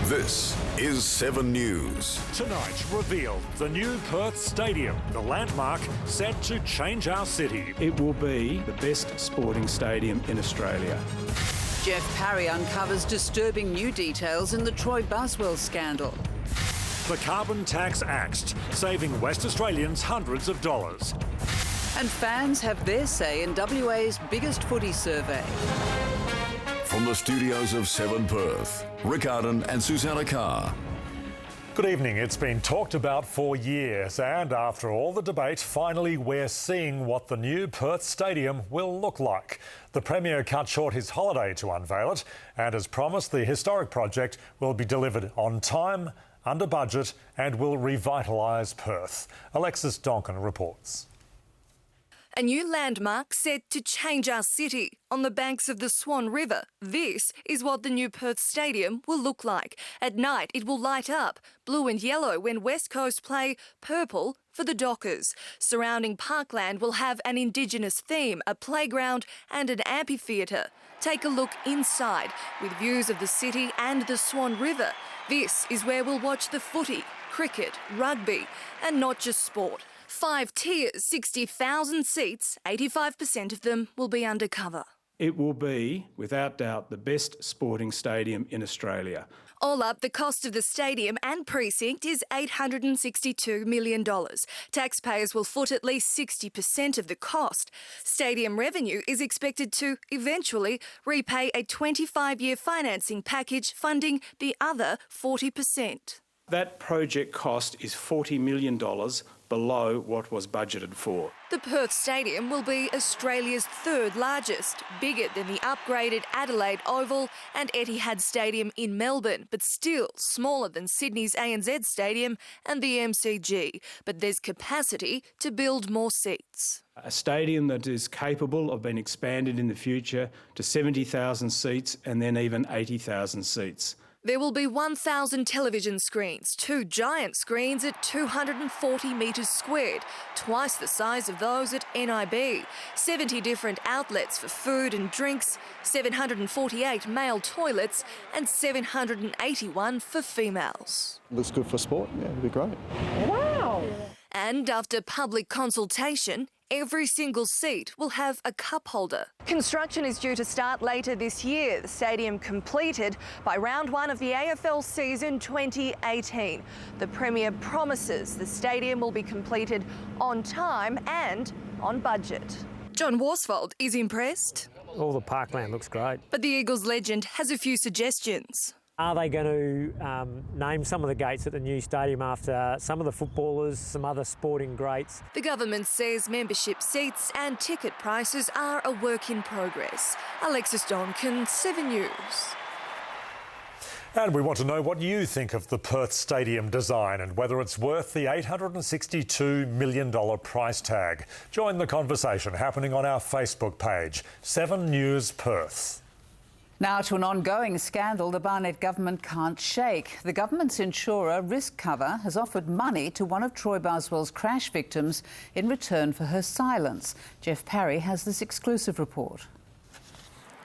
This is 7 News. Tonight revealed the new Perth Stadium, the landmark set to change our city. It will be the best sporting stadium in Australia. Jeff Parry uncovers disturbing new details in the Troy Buswell scandal. The Carbon Tax axed, saving West Australians hundreds of dollars. And fans have their say in WA's biggest footy survey. From the studios of 7 Perth, Rick Arden and Susanna Carr. Good evening. It's been talked about for years, and after all the debate, finally we're seeing what the new Perth Stadium will look like. The Premier cut short his holiday to unveil it, and as promised, the historic project will be delivered on time, under budget, and will revitalise Perth. Alexis Donkin reports. A new landmark set to change our city on the banks of the Swan River. This is what the new Perth Stadium will look like. At night, it will light up blue and yellow when West Coast play, purple for the Dockers. Surrounding parkland will have an Indigenous theme, a playground and an amphitheatre. Take a look inside with views of the city and the Swan River. This is where we'll watch the footy, cricket, rugby and not just sport. 5 tiers, 60,000 seats, 85% of them will be undercover. It will be, without doubt, the best sporting stadium in Australia. All up, the cost of the stadium and precinct is $862 million. Taxpayers will foot at least 60% of the cost. Stadium revenue is expected to eventually repay a 25-year financing package funding the other 40%. That project cost is $40 million below what was budgeted for. The Perth Stadium will be Australia's third largest, bigger than the upgraded Adelaide Oval and Etihad Stadium in Melbourne, but still smaller than Sydney's ANZ Stadium and the MCG. But there's capacity to build more seats. A stadium that is capable of being expanded in the future to 70,000 seats and then even 80,000 seats. There will be 1,000 television screens, 2 giant screens at 240 metres squared, twice the size of those at NIB, 70 different outlets for food and drinks, 748 male toilets and 781 for females. Looks good for sport, yeah, it'd be great. Wow! And after public consultation, every single seat will have a cup holder. Construction is due to start later this year. The stadium completed by round 1 of the AFL season 2018. The Premier promises the stadium will be completed on time and on budget. John Worsfold is impressed. All the parkland looks great. But the Eagles legend has a few suggestions. Are they going to name some of the gates at the new stadium after some of the footballers, some other sporting greats? The government says membership seats and ticket prices are a work in progress. Alexis Donkin, 7 News. And we want to know what you think of the Perth Stadium design and whether it's worth the $862 million price tag. Join the conversation happening on our Facebook page, 7 News Perth. Now to an ongoing scandal the Barnett government can't shake. The government's insurer, Risk Cover, has offered money to one of Troy Buswell's crash victims in return for her silence. Jeff Parry has this exclusive report.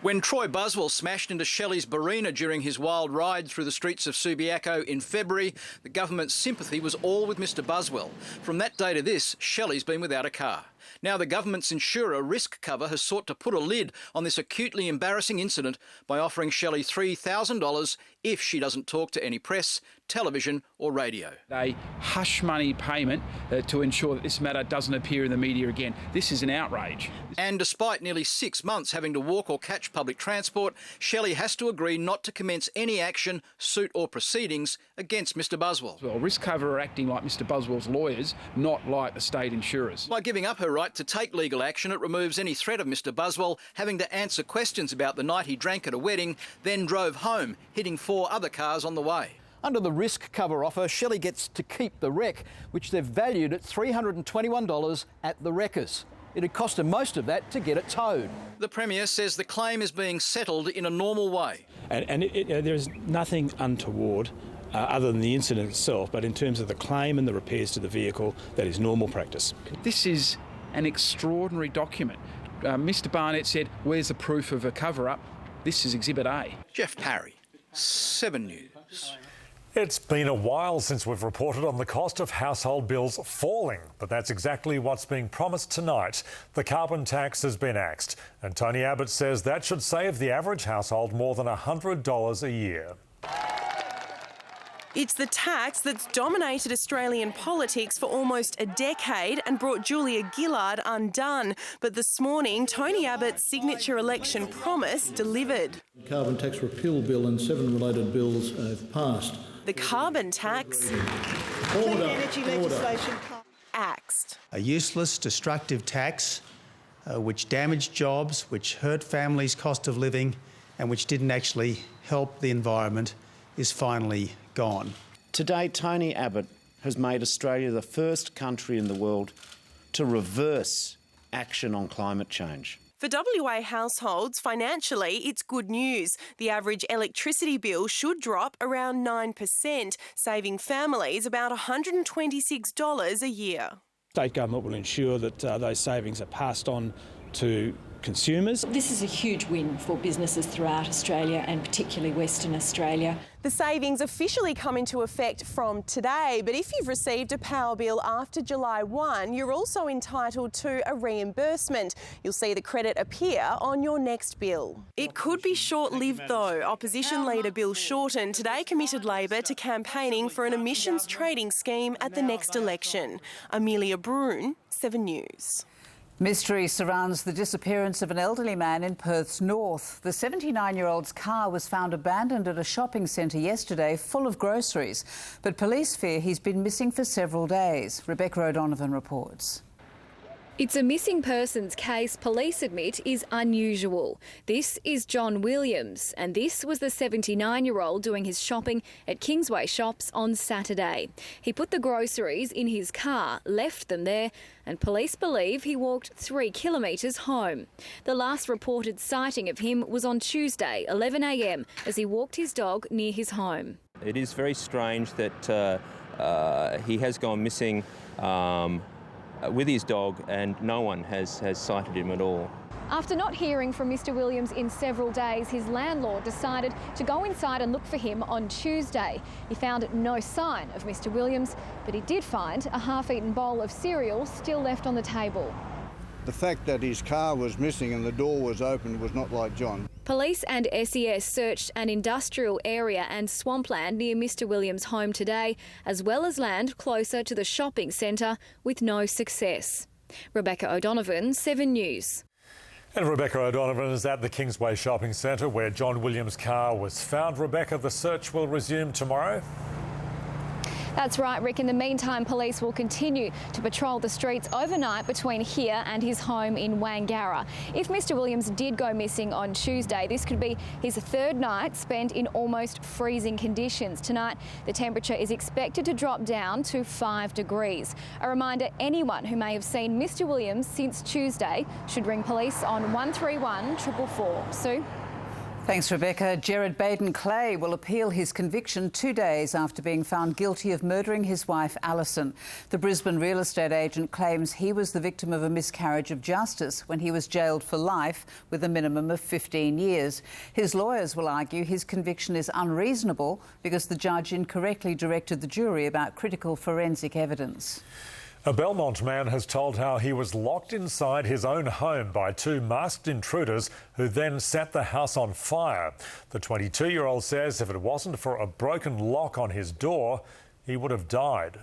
When Troy Buswell smashed into Shelley's Barina during his wild ride through the streets of Subiaco in February, the government's sympathy was all with Mr Buswell. From that day to this, Shelley's been without a car. Now the government's insurer, Risk Cover, has sought to put a lid on this acutely embarrassing incident by offering Shelley $3,000 if she doesn't talk to any press, television or radio. A hush money payment to ensure that this matter doesn't appear in the media again. This is an outrage. And despite nearly 6 months having to walk or catch public transport, Shelley has to agree not to commence any action, suit or proceedings against Mr Buswell. Well, Risk Cover are acting like Mr Buswell's lawyers, not like the state insurers. By giving up her right to take legal action, it removes any threat of Mr Buswell having to answer questions about the night he drank at a wedding, then drove home, hitting 4 other cars on the way. Under the Risk Cover offer, Shelley gets to keep the wreck, which they've valued at $321 at the wreckers. It'd cost her most of that to get it towed. The Premier says the claim is being settled in a normal way. And there's nothing untoward other than the incident itself, but in terms of the claim and the repairs to the vehicle, that is normal practice. This is an extraordinary document. Mr Barnett said, where's the proof of a cover-up? This is Exhibit A. Jeff Parry, 7 News. It's been a while since we've reported on the cost of household bills falling, but that's exactly what's being promised tonight. The carbon tax has been axed, and Tony Abbott says that should save the average household more than $100 a year. It's the tax that's dominated Australian politics for almost a decade and brought Julia Gillard undone. But this morning, Tony Abbott's signature election promise delivered. The carbon tax repeal bill and 7 related bills have passed. The carbon tax Clean energy legislation axed. A useless, destructive tax which damaged jobs, which hurt families' cost of living and which didn't actually help the environment is finally gone. Today, Tony Abbott has made Australia the first country in the world to reverse action on climate change. For WA households, financially, it's good news. The average electricity bill should drop around 9%, saving families about $126 a year. State government will ensure that those savings are passed on to consumers. This is a huge win for businesses throughout Australia and particularly Western Australia. The savings officially come into effect from today, but if you've received a power bill after July 1, you're also entitled to a reimbursement. You'll see the credit appear on your next bill. It could be short-lived though. Opposition leader Bill Shorten today committed Labor to campaigning for an emissions trading scheme at the next election. Amelia Broon, 7 News. Mystery surrounds the disappearance of an elderly man in Perth's north. The 79-year-old's car was found abandoned at a shopping centre yesterday, full of groceries. But police fear he's been missing for several days. Rebecca O'Donovan reports. It's a missing persons case police admit is unusual. This is John Williams, and this was the 79-year-old doing his shopping at Kingsway Shops on Saturday. He put the groceries in his car, left them there, and police believe he walked 3 kilometres home. The last reported sighting of him was on Tuesday, 11 a.m, as he walked his dog near his home. It is very strange that he has gone missing with his dog, and no one has sighted him at all. After not hearing from Mr Williams in several days, his landlord decided to go inside and look for him on Tuesday. He found no sign of Mr Williams, but he did find a half-eaten bowl of cereal still left on the table. The fact that his car was missing and the door was open was not like John. Police and SES searched an industrial area and swampland near Mr Williams' home today, as well as land closer to the shopping centre, with no success. Rebecca O'Donovan, 7 News. And Rebecca O'Donovan is at the Kingsway Shopping Centre where John Williams' car was found. Rebecca, the search will resume tomorrow? That's right, Rick. In the meantime, police will continue to patrol the streets overnight between here and his home in Wangara. If Mr Williams did go missing on Tuesday, this could be his 3rd night spent in almost freezing conditions. Tonight, the temperature is expected to drop down to 5 degrees. A reminder, anyone who may have seen Mr Williams since Tuesday should ring police on 131 444. Sue? Thanks, Rebecca. Gerard Baden-Clay will appeal his conviction 2 days after being found guilty of murdering his wife, Alison. The Brisbane real estate agent claims he was the victim of a miscarriage of justice when he was jailed for life with a minimum of 15 years. His lawyers will argue his conviction is unreasonable because the judge incorrectly directed the jury about critical forensic evidence. A Belmont man has told how he was locked inside his own home by 2 masked intruders who then set the house on fire. The 22-year-old says if it wasn't for a broken lock on his door, he would have died.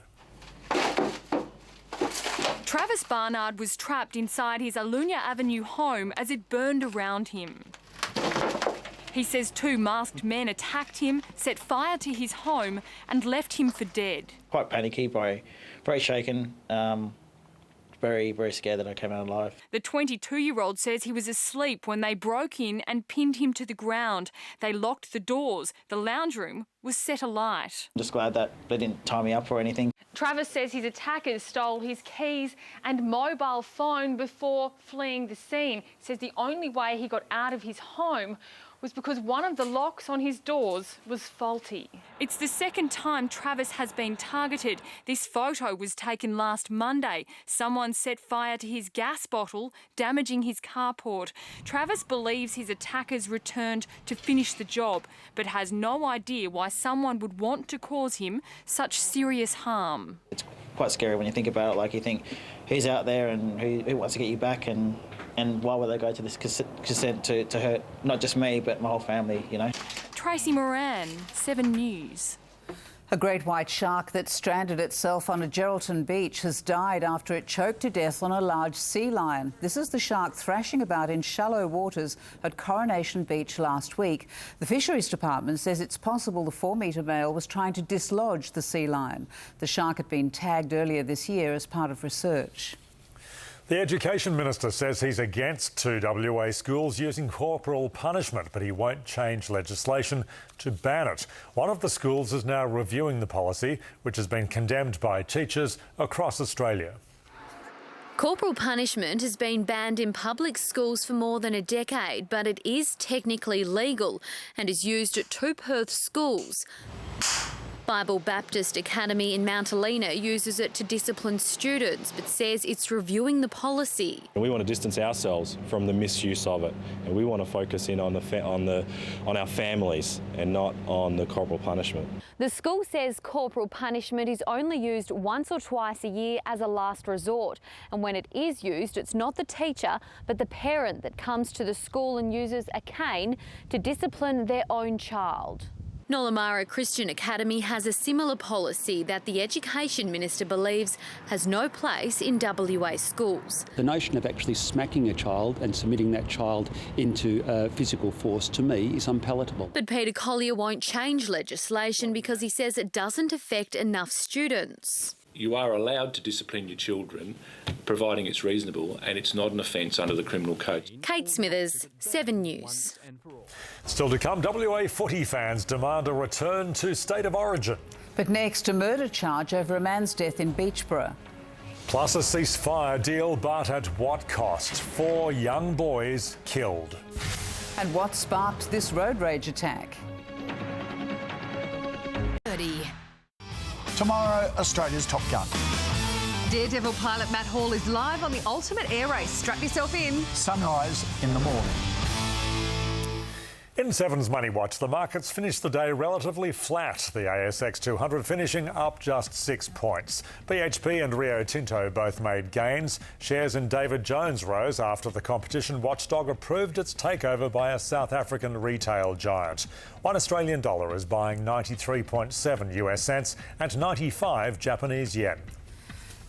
Travis Barnard was trapped inside his Alunya Avenue home as it burned around him. He says 2 masked men attacked him, set fire to his home and left him for dead. Quite panicky, very shaken, very, very scared that I came out alive. The 22-year-old says he was asleep when they broke in and pinned him to the ground. They locked the doors. The lounge room was set alight. I'm just glad that they didn't tie me up or anything. Travis says his attackers stole his keys and mobile phone before fleeing the scene. He says the only way he got out of his home was because one of the locks on his doors was faulty. It's the second time Travis has been targeted. This photo was taken last Monday. Someone set fire to his gas bottle, damaging his carport. Travis believes his attackers returned to finish the job, but has no idea why someone would want to cause him such serious harm. It's quite scary when you think about it. Like, you think, who's out there and who wants to get you back, and why would they go to this consent to hurt not just me but my whole family, you know? Tracy Moran, 7 News. A great white shark that stranded itself on a Geraldton beach has died after it choked to death on a large sea lion. This is the shark thrashing about in shallow waters at Coronation Beach last week. The Fisheries Department says it's possible the 4-metre male was trying to dislodge the sea lion. The shark had been tagged earlier this year as part of research. The Education Minister says he's against 2 WA schools using corporal punishment, but he won't change legislation to ban it. One of the schools is now reviewing the policy, which has been condemned by teachers across Australia. Corporal punishment has been banned in public schools for more than a decade, but it is technically legal and is used at 2 Perth schools. Bible Baptist Academy in Mount Helena uses it to discipline students, but says it's reviewing the policy. We want to distance ourselves from the misuse of it, and we want to focus in on our families and not on the corporal punishment. The school says corporal punishment is only used once or twice a year as a last resort, and when it is used, it's not the teacher but the parent that comes to the school and uses a cane to discipline their own child. Nollamara Christian Academy has a similar policy that the Education Minister believes has no place in WA schools. The notion of actually smacking a child and submitting that child into physical force, to me, is unpalatable. But Peter Collier won't change legislation because he says it doesn't affect enough students. You are allowed to discipline your children, providing it's reasonable and it's not an offence under the criminal code. Kate Smithers, 7 News. Still to come, WA footy fans demand a return to state of origin. But next, a murder charge over a man's death in Beachborough. Plus a ceasefire deal, but at what cost? 4 young boys killed. And what sparked this road rage attack? Tomorrow, Australia's Top Gun. Daredevil pilot Matt Hall is live on the ultimate air race. Strap yourself in. Sunrise in the morning. In Seven's Money Watch, the markets finished the day relatively flat. The ASX 200 finishing up just 6 points. BHP and Rio Tinto both made gains. Shares in David Jones rose after the competition watchdog approved its takeover by a South African retail giant. $1 Australian is buying 93.7 US cents and 95 Japanese yen.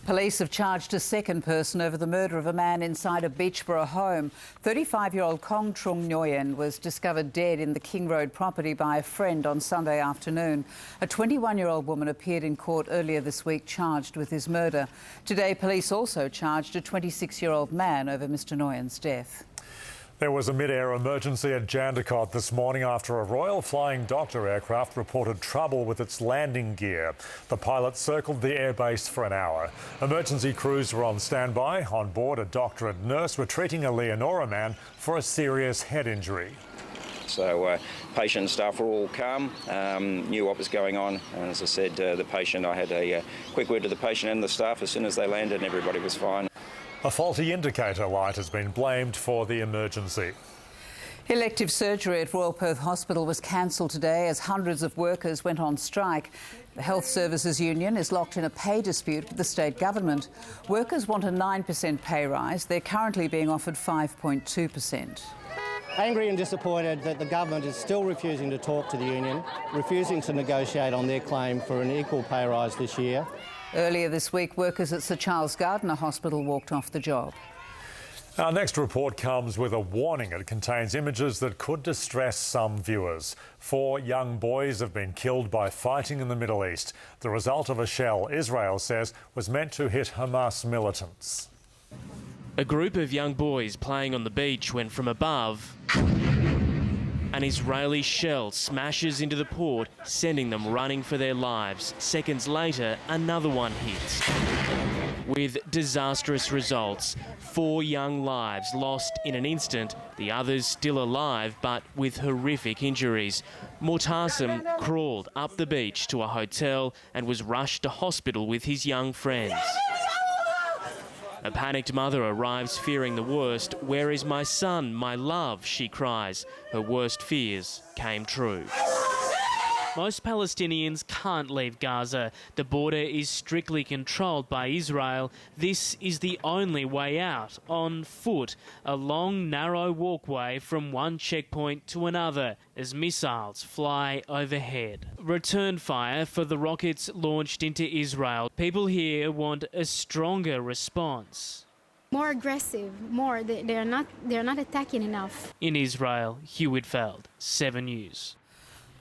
Police have charged a second person over the murder of a man inside a Beachborough home. 35-year-old Kong Trung Nguyen was discovered dead in the King Road property by a friend on Sunday afternoon. A 21-year-old woman appeared in court earlier this week charged with his murder. Today, police also charged a 26-year-old man over Mr Nguyen's death. There was a mid-air emergency at Janda this morning after a Royal Flying Doctor aircraft reported trouble with its landing gear. The pilot circled the airbase for an hour. Emergency crews were on standby. On board, a doctor and nurse were treating a Leonora man for a serious head injury. So patient and staff were all calm, knew what was going on. And as I said, the patient, I had a quick word to the patient and the staff as soon as they landed and everybody was fine. A faulty indicator light has been blamed for the emergency. Elective surgery at Royal Perth Hospital was cancelled today as hundreds of workers went on strike. The Health Services Union is locked in a pay dispute with the state government. Workers want a 9% pay rise. They're currently being offered 5.2%. Angry and disappointed that the government is still refusing to talk to the union, refusing to negotiate on their claim for an equal pay rise this year. Earlier this week, workers at Sir Charles Gardner Hospital walked off the job. Our next report comes with a warning. It contains images that could distress some viewers. 4 young boys have been killed by fighting in the Middle East. The result of a shell, Israel says, was meant to hit Hamas militants. A group of young boys playing on the beach when from above, an Israeli shell smashes into the port, sending them running for their lives. Seconds later, another one hits. with disastrous results. 4 young lives lost in an instant, the others still alive but with horrific injuries. Mortasim crawled up the beach to a hotel and was rushed to hospital with his young friends. A panicked mother arrives fearing the worst. "Where is my son, my love?" she cries. Her worst fears came true. Most Palestinians can't leave Gaza. The border is strictly controlled by Israel. This is the only way out, on foot, a long, narrow walkway from one checkpoint to another as missiles fly overhead. Return fire for the rockets launched into Israel. People here want a stronger response. More aggressive, more. They're not attacking enough. In Israel, Hugh Whitfeld, 7 News.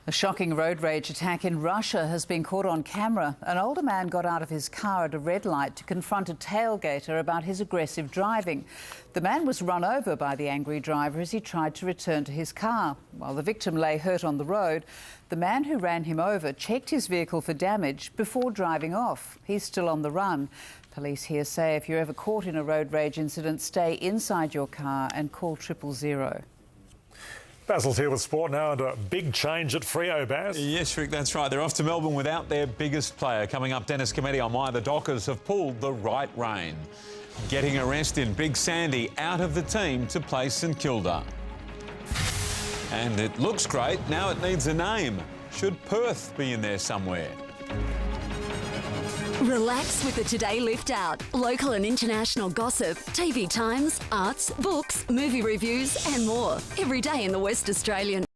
A shocking road rage attack in Russia has been caught on camera. An older man got out of his car at a red light to confront a tailgater about his aggressive driving. The man was run over by the angry driver as he tried to return to his car. While the victim lay hurt on the road, the man who ran him over checked his vehicle for damage before driving off. He's still on the run. Police here say if you're ever caught in a road rage incident, stay inside your car and call 000. Basil's here with sport now, and a big change at Freo, Baz. Yes, Rick, that's right. They're off to Melbourne without their biggest player. Coming up, Dennis Cometti on why the Dockers have pulled the right rein. Getting a rest in Big Sandy out of the team to play St Kilda. And it looks great. Now it needs a name. Should Perth be in there somewhere? Relax with the Today Lift Out. Local and international gossip, TV times, arts, books, movie reviews and more. Every day in the West Australian.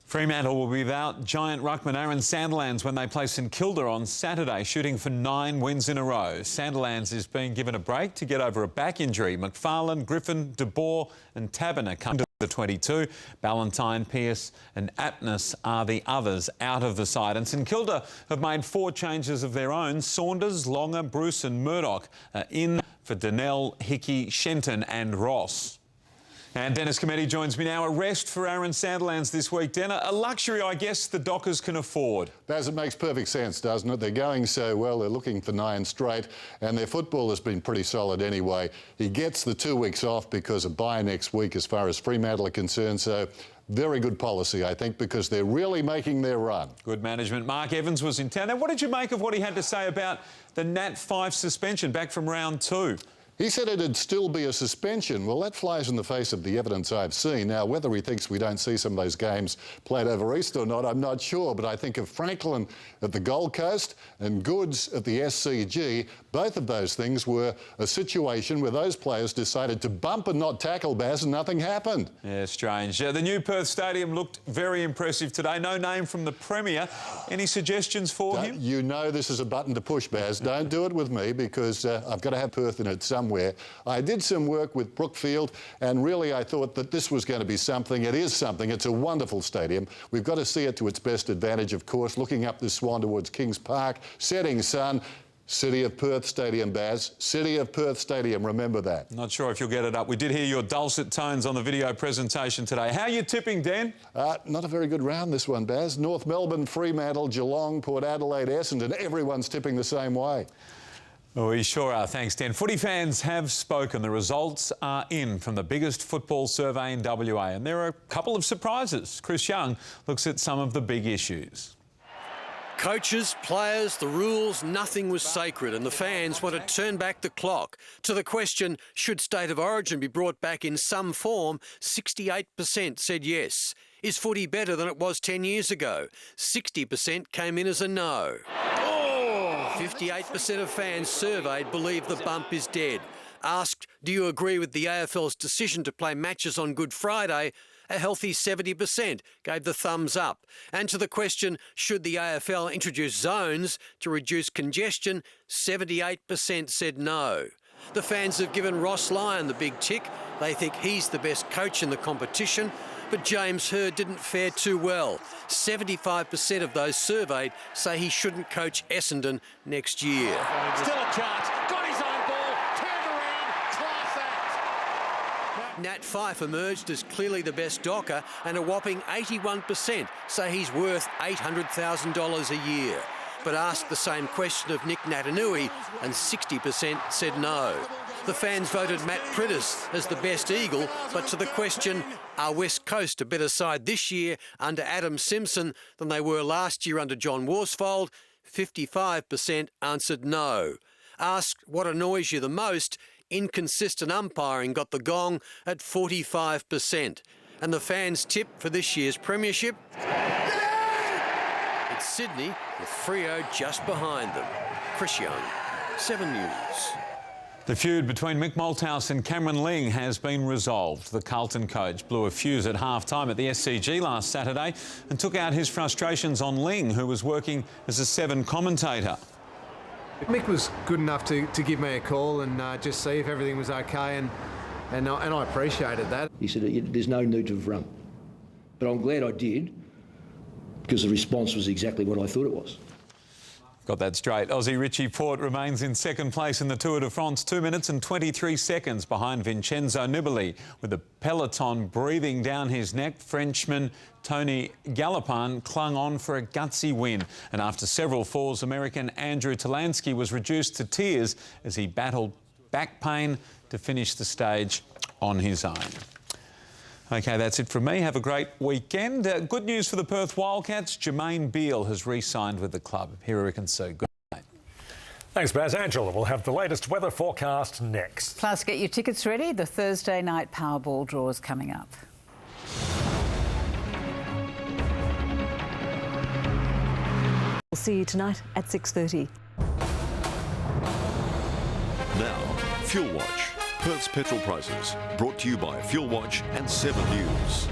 Fremantle will be without giant ruckman Aaron Sandilands when they play St Kilda on Saturday, shooting for 9 wins in a row. Sandilands is being given a break to get over a back injury. McFarlane, Griffin, De Boer and Taberner come to the 22. Ballantyne, Pearce and Aptness are the others out of the side. And St Kilda have made 4 changes of their own. Saunders, Longer, Bruce and Murdoch are in for Donnell, Hickey, Shenton and Ross. And Dennis Cometti joins me now. A rest for Aaron Sandilands this week. Dennis, a luxury I guess the Dockers can afford. Baz, it makes perfect sense, doesn't it? They're going so well, they're looking for 9 straight, and their football has been pretty solid anyway. He gets the 2 weeks off because of bye next week as far as Fremantle are concerned, so very good policy, I think, because they're really making their run. Good management. Mark Evans was in town. Now, what did you make of what he had to say about the Nat 5 suspension back from round 2? He said it'd still be a suspension. Well, that flies in the face of the evidence I've seen. Now, whether he thinks we don't see some of those games played over East or not, I'm not sure. But I think of Franklin at the Gold Coast and Goods at the SCG, both of those things were a situation where those players decided to bump and not tackle, Baz, and nothing happened. Yeah, strange. The new Perth Stadium looked very impressive today. No name from the Premier. Any suggestions for him? You know this is a button to push, Baz. Don't do it with me because I've got to have Perth in it somewhere. I did some work with Brookfield and really I thought that this was going to be something. It is something. It's a wonderful stadium. We've got to see it to its best advantage, of course, looking up the Swan towards Kings Park, setting sun. City of Perth Stadium, Baz. City of Perth Stadium, remember that. Not sure if you'll get it up. We did hear your dulcet tones on the video presentation today. How are you tipping, Dan? Not a very good round, this one, Baz. North Melbourne, Fremantle, Geelong, Port Adelaide, Essendon. Everyone's tipping the same way. We sure are. Thanks, Dan. Footy fans have spoken. The results are in from the biggest football survey in WA, and there are a couple of surprises. Chris Young looks at some of the big issues. Coaches, players, the rules, nothing was sacred, and the fans want to turn back the clock. To the question, should State of Origin be brought back in some form, 68% said yes. Is footy better than it was 10 years ago? 60% came in as a no. 58% of fans surveyed believe the bump is dead. Asked, do you agree with the AFL's decision to play matches on Good Friday? A healthy 70% gave the thumbs up. And to the question, should the AFL introduce zones to reduce congestion? 78% said no. The fans have given Ross Lyon the big tick. They think he's the best coach in the competition. But James Hird didn't fare too well. 75% of those surveyed say he shouldn't coach Essendon next year. Still a chance. Got his own ball. Turned around. Class act. Nat Fyfe emerged as clearly the best Docker, and a whopping 81% say he's worth $800,000 a year. but asked the same question of Nick Natanui, and 60% said no. The fans voted Matt Priddis as the best Eagle, but to the question, are West Coast a better side this year under Adam Simpson than they were last year under John Worsfold, 55% answered no. Asked what annoys you the most, inconsistent umpiring got the gong at 45%. And the fans' tip for this year's premiership? It's Sydney, with Freo just behind them. Chris Young, 7 News. The feud between Mick Malthouse and Cameron Ling has been resolved. The Carlton coach blew a fuse at half-time at the SCG last Saturday and took out his frustrations on Ling, who was working as a Seven commentator. Mick was good enough to give me a call and just see if everything was okay, and I appreciated that. He said, there's no need to have run. But I'm glad I did, because the response was exactly what I thought it was. Got that straight. Aussie Richie Porte remains in second place in the Tour de France, 2 minutes and 23 seconds behind Vincenzo Nibali. With the peloton breathing down his neck, Frenchman Tony Galopin clung on for a gutsy win. And after several falls, American Andrew Talansky was reduced to tears as he battled back pain to finish the stage on his own. OK, that's it from me. Have a great weekend. Good news for the Perth Wildcats. Jermaine Beale has re-signed with the club. Here we can see. Good night. Thanks, Baz. Angela will have the latest weather forecast next. Plus, get your tickets ready. The Thursday night Powerball draw is coming up. We'll see you tonight at 6:30. Now, Fuel Watch. Perth's petrol prices, brought to you by Fuel Watch and 7 News.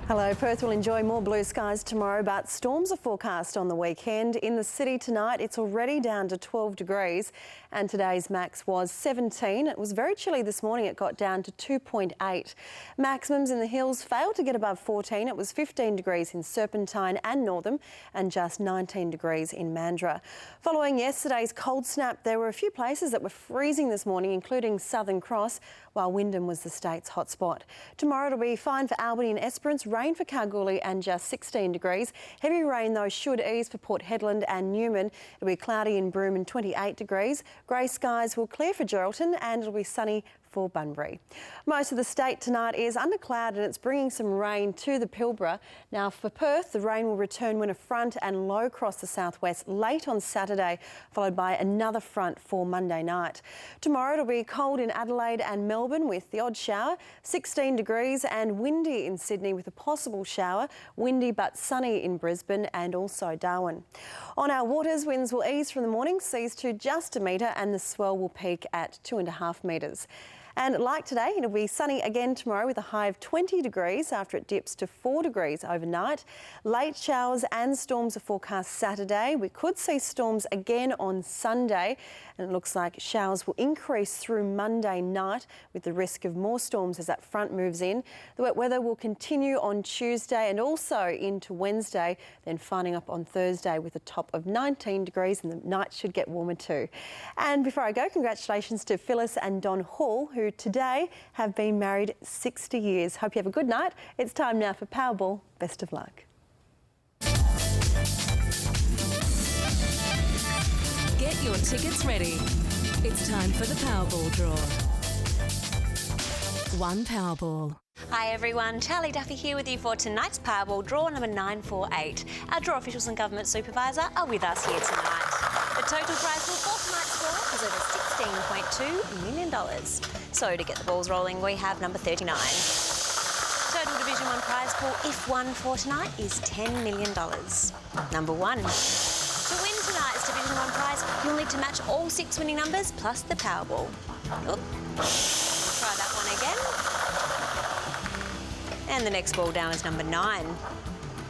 Hello, Perth will enjoy more blue skies tomorrow, but storms are forecast on the weekend. In the city tonight, it's already down to 12 degrees and today's max was 17. It was very chilly this morning. It got down to 2.8. Maximums in the hills failed to get above 14. It was 15 degrees in Serpentine and Northam and just 19 degrees in Mandurah. Following yesterday's cold snap, there were a few places that were freezing this morning, including Southern Cross, while Wyndham was the state's hotspot. Tomorrow it'll be fine for Albany and Esperance, rain for Kalgoorlie and just 16 degrees. Heavy rain though should ease for Port Hedland and Newman. It'll be cloudy in Broome and 28 degrees. Grey skies will clear for Geraldton and it'll be sunny for Bunbury. Most of the state tonight is under cloud and it's bringing some rain to the Pilbara. Now for Perth, the rain will return when a front and low cross the southwest late on Saturday, followed by another front for Monday night. Tomorrow it'll be cold in Adelaide and Melbourne with the odd shower, 16 degrees and windy in Sydney with a possible shower, windy but sunny in Brisbane and also Darwin. On our waters, winds will ease from the morning, seas to just a metre and the swell will peak at 2.5 metres. And like today, it'll be sunny again tomorrow with a high of 20 degrees after it dips to 4 degrees overnight. Late showers and storms are forecast Saturday. We could see storms again on Sunday, and it looks like showers will increase through Monday night with the risk of more storms as that front moves in. The wet weather will continue on Tuesday and also into Wednesday, then finding up on Thursday with a top of 19 degrees, and the night should get warmer too. And before I go, congratulations to Phyllis and Don Hall, who today have been married 60 years. Hope you have a good night. It's time now for Powerball. Best of luck. Get your tickets ready. It's time for the Powerball draw. One Powerball. Hi everyone, Charlie Duffy here with you for tonight's Powerball draw number 948. Our draw officials and government supervisor are with us here tonight. The total prize for tonight's draw is over $16.2 million. So to get the balls rolling, we have number 39. Total Division 1 prize pool, if won for tonight, is $10 million. Number 1. To win tonight's Division 1 prize, you'll need to match all 6 winning numbers plus the Powerball. Oop. Try that one again. And the next ball down is number 9.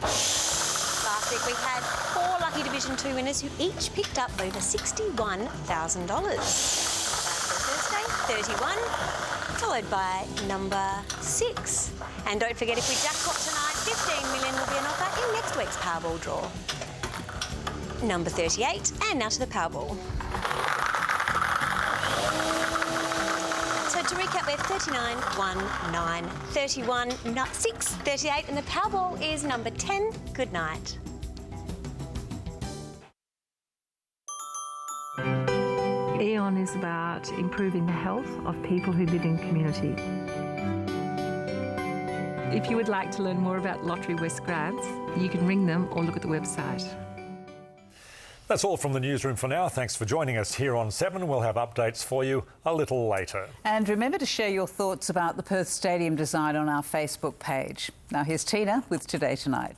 Last week we had 4 lucky Division 2 winners who each picked up over $61,000. That's for Thursday, 31, followed by number 6. And don't forget, if we jackpot tonight, $15 million will be an offer in next this week's Powerball draw. Number 38, and now to the Powerball. So to recap, we're 39, 1, 9, 31, 6, 38, and the Powerball is number 10. Good night. Eon is about improving the health of people who live in community. If you would like to learn more about Lottery West grants, you can ring them or look at the website. That's all from the newsroom for now. Thanks for joining us here on 7. We'll have updates for you a little later. And remember to share your thoughts about the Perth Stadium design on our Facebook page. Now here's Tina with Today Tonight.